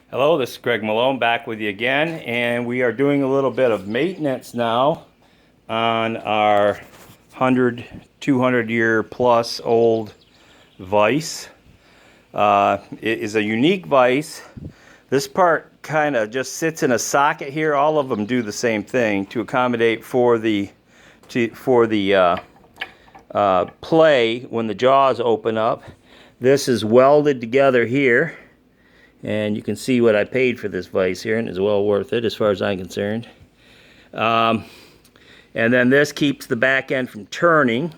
Hello, this is Greg Malone back with you again, and we are doing a little bit of maintenance now on our 100, 200 year plus old vise. It is a unique vise. This part kind of just sits in a socket here. All of them do the same thing to accommodate for the play when the jaws open up. This is welded together here. And you can see what I paid for this vise here, and it's well worth it as far as I'm concerned. And then this keeps the back end from turning.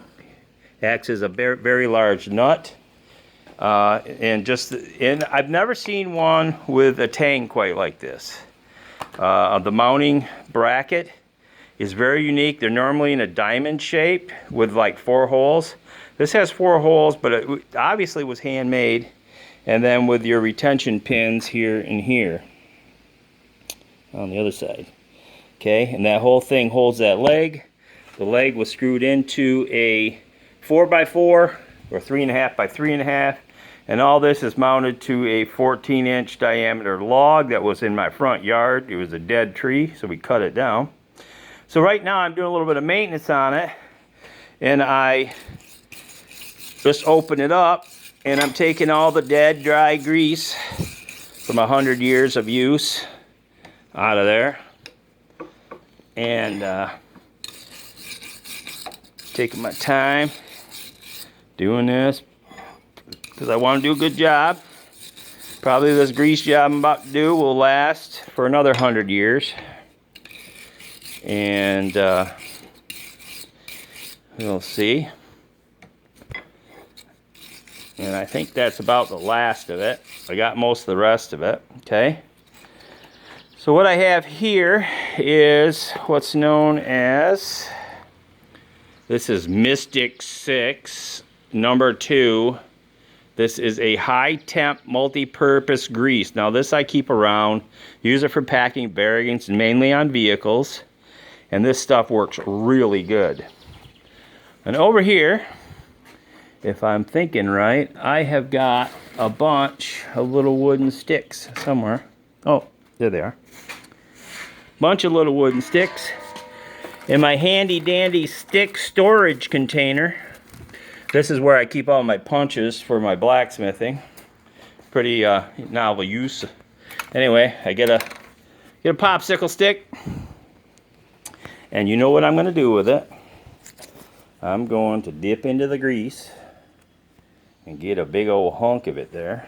Acts as a very large nut. And I've never seen one with a tang quite like this. The mounting bracket is very unique. They're normally in a diamond shape with like 4 holes. This has 4 holes, but it obviously was handmade. And then with your retention pins here and here on the other side. Okay, and that whole thing holds that leg. The leg was screwed into a 4x4 or 3.5 by 3.5, and all this is mounted to a 14-inch diameter log that was in my front yard. It was a dead tree, so we cut it down. So right now I'm doing a little bit of maintenance on it, and I just open it up. And I'm taking all the dead, dry grease from 100 years of use out of there. And taking my time doing this because I want to do a good job. Probably this grease job I'm about to do will last for another 100 years. And we'll see. And I think that's about the last of it. I got most of the rest of it, okay? So what I have here is what's known as, this is Mystic 6, number 2. This is a high temp multi-purpose grease. Now this I keep around, use it for packing bearings, mainly on vehicles. And this stuff works really good. And over here, if I'm thinking right, I have got a bunch of little wooden sticks somewhere. Oh, there they are. Bunch of little wooden sticks in my handy dandy stick storage container. This is where I keep all my punches for my blacksmithing. Pretty novel use. Anyway, I get a popsicle stick, and you know what I'm going to do with it. I'm going to dip into the grease and get a big old hunk of it there,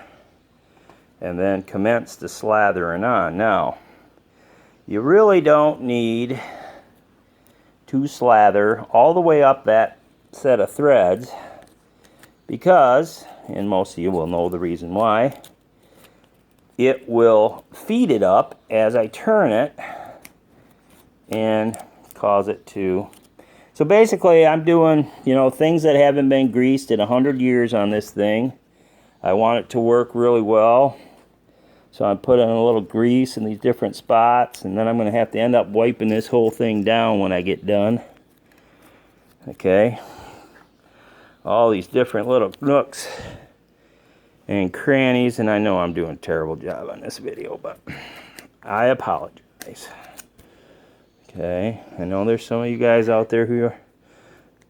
and then commence the slathering on. Now, you really don't need to slather all the way up that set of threads because, and most of you will know the reason why, it will feed it up as I turn it and cause it to. So basically, I'm doing, things that haven't been greased in 100 years on this thing. I want it to work really well. So I'm putting a little grease in these different spots, and then I'm going to have to end up wiping this whole thing down when I get done. Okay. All these different little nooks and crannies, and I know I'm doing a terrible job on this video, but I apologize. Okay, I know there's some of you guys out there who are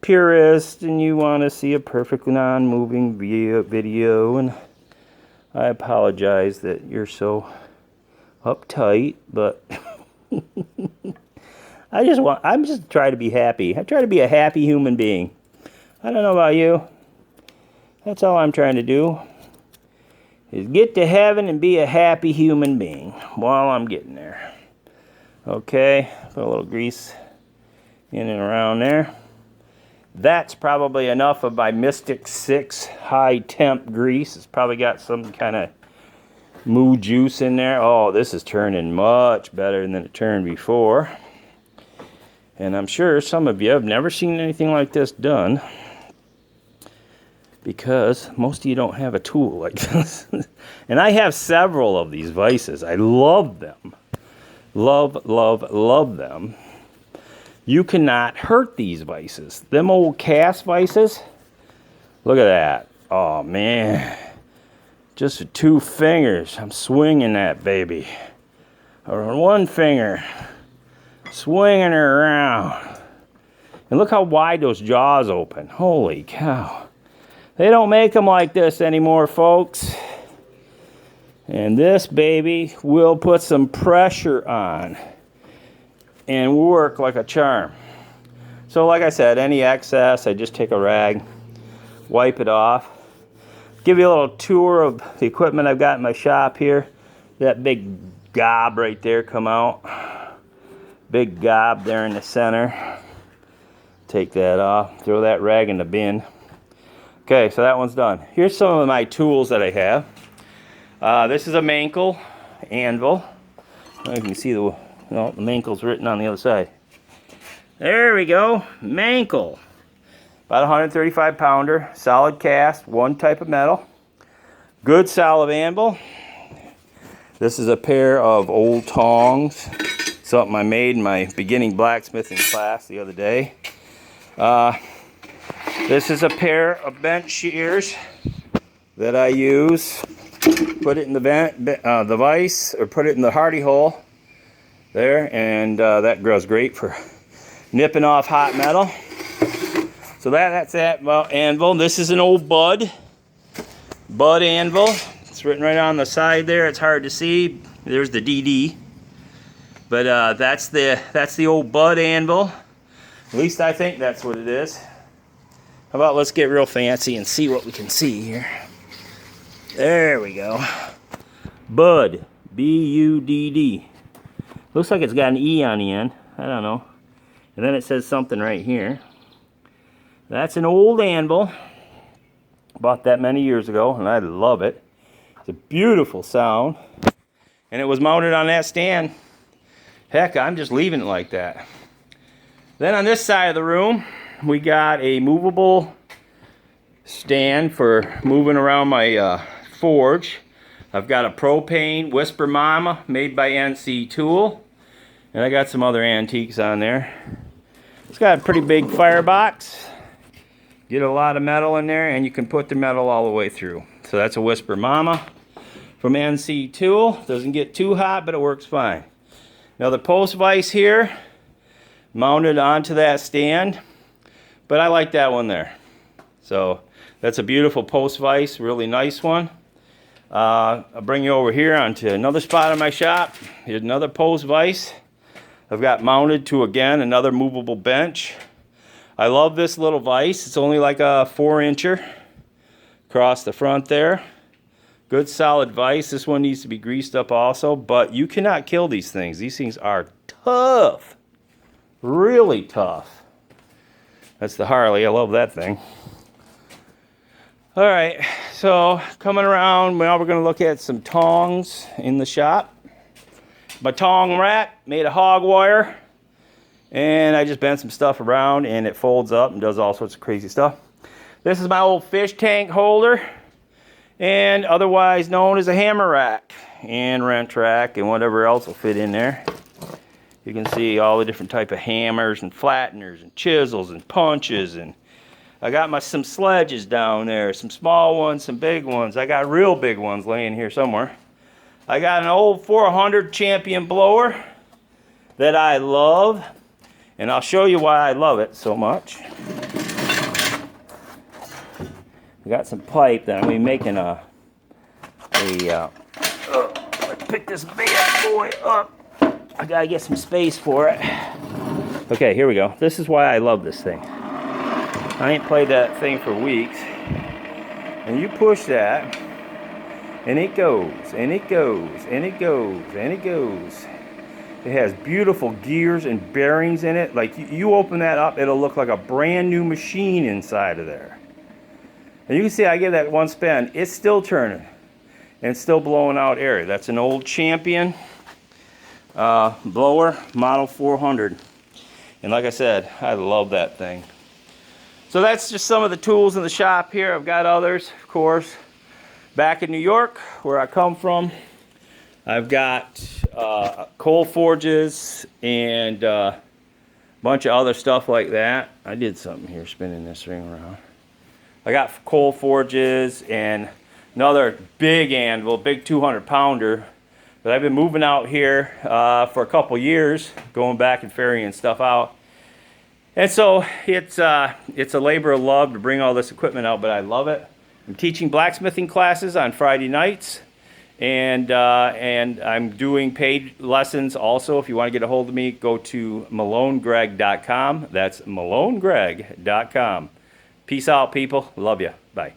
purists and you want to see a perfect non-moving video, and I apologize that you're so uptight, but I'm just trying to be happy. I try to be a happy human being. I don't know about you. That's all I'm trying to do, is get to heaven and be a happy human being while I'm getting there. Okay, put a little grease in and around there. That's probably enough of my Mystic 6 high temp grease. It's probably got some kind of moo juice in there. Oh, this is turning much better than it turned before. And I'm sure some of you have never seen anything like this done, because most of you don't have a tool like this. And I have several of these vices. I love them. Love, love, love them. You cannot hurt these vices. Them old cast vices, look at that. Oh man, Just with 2 fingers, I'm swinging that baby. Or 1 finger, swinging her around. And look how wide those jaws open. Holy cow. They don't make them like this anymore, folks. And this baby will put some pressure on and work like a charm. So like I said, any excess, I just take a rag, wipe it off. Give you a little tour of the equipment I've got in my shop here. That big gob right there come out. Big gob there in the center. Take that off, throw that rag in the bin. Okay, so that one's done. Here's some of my tools that I have. This is a mankle anvil. You can see the mankle's written on the other side. There we go, mankle. About 135 pounder, solid cast, 1 type of metal. Good solid anvil. This is a pair of old tongs. Something I made in my beginning blacksmithing class the other day. This is a pair of bent shears that I use. Put it in the vise, or put it in the hardy hole there, and that goes great for nipping off hot metal. So that's that anvil. This is an old bud anvil. It's written right on the side there. It's hard to see. There's the DD. But that's the old bud anvil. At least I think that's what it is. How about let's get real fancy and see what we can see here. There we go. Bud. B-U-D-D. Looks like it's got an E on the end. I don't know. And then it says something right here. That's an old anvil. Bought that many years ago, and I love it. It's a beautiful sound. And it was mounted on that stand. Heck, I'm just leaving it like that. Then on this side of the room, we got a movable stand for moving around my forge. I've got a propane Whisper Mama made by NC Tool. And I got some other antiques on there. It's got a pretty big firebox. Get a lot of metal in there, and you can put the metal all the way through. So that's a Whisper Mama from NC Tool. Doesn't get too hot, but it works fine. Now the post vise here, mounted onto that stand, but I like that one there. So that's a beautiful post vise, really nice one. I'll bring you over here onto another spot in my shop. Here's another post vise. I've got mounted to, again, another movable bench. I love this little vise. It's only like a 4-incher across the front there. Good solid vise. This one needs to be greased up also, but you cannot kill these things. These things are tough. Really tough. That's the Harley. I love that thing. All right, so coming around, now we're going to look at some tongs in the shop. My tong rack made of hog wire, and I just bent some stuff around, and it folds up and does all sorts of crazy stuff. This is my old fish tank holder, and otherwise known as a hammer rack and wrench rack and whatever else will fit in there. You can see all the different type of hammers and flatteners and chisels and punches, and I got some sledges down there, some small ones, some big ones. I got real big ones laying here somewhere. I got an old 400 Champion blower that I love, and I'll show you why I love it so much. I got some pipe that I'm gonna be making let's pick this bad boy up. I gotta get some space for it. Okay, here we go. This is why I love this thing. I ain't played that thing for weeks. And you push that, and it goes, and it goes, and it goes, and it goes. It has beautiful gears and bearings in it. Like you open that up, it'll look like a brand new machine inside of there. And you can see I give that one spin, it's still turning and still blowing out air. That's an old Champion blower, model 400. And like I said, I love that thing. So that's just some of the tools in the shop here. I've got others, of course. Back in New York, where I come from, I've got coal forges and a bunch of other stuff like that. I did something here, spinning this ring around. I got coal forges and Another big anvil, big 200 pounder. But I've been moving out here for a couple years, going back and ferrying stuff out. And so it's a labor of love to bring all this equipment out, but I love it. I'm teaching blacksmithing classes on Friday nights, and I'm doing paid lessons also. If you want to get a hold of me, go to malonegreg.com. That's malonegreg.com. Peace out, people. Love you. Bye.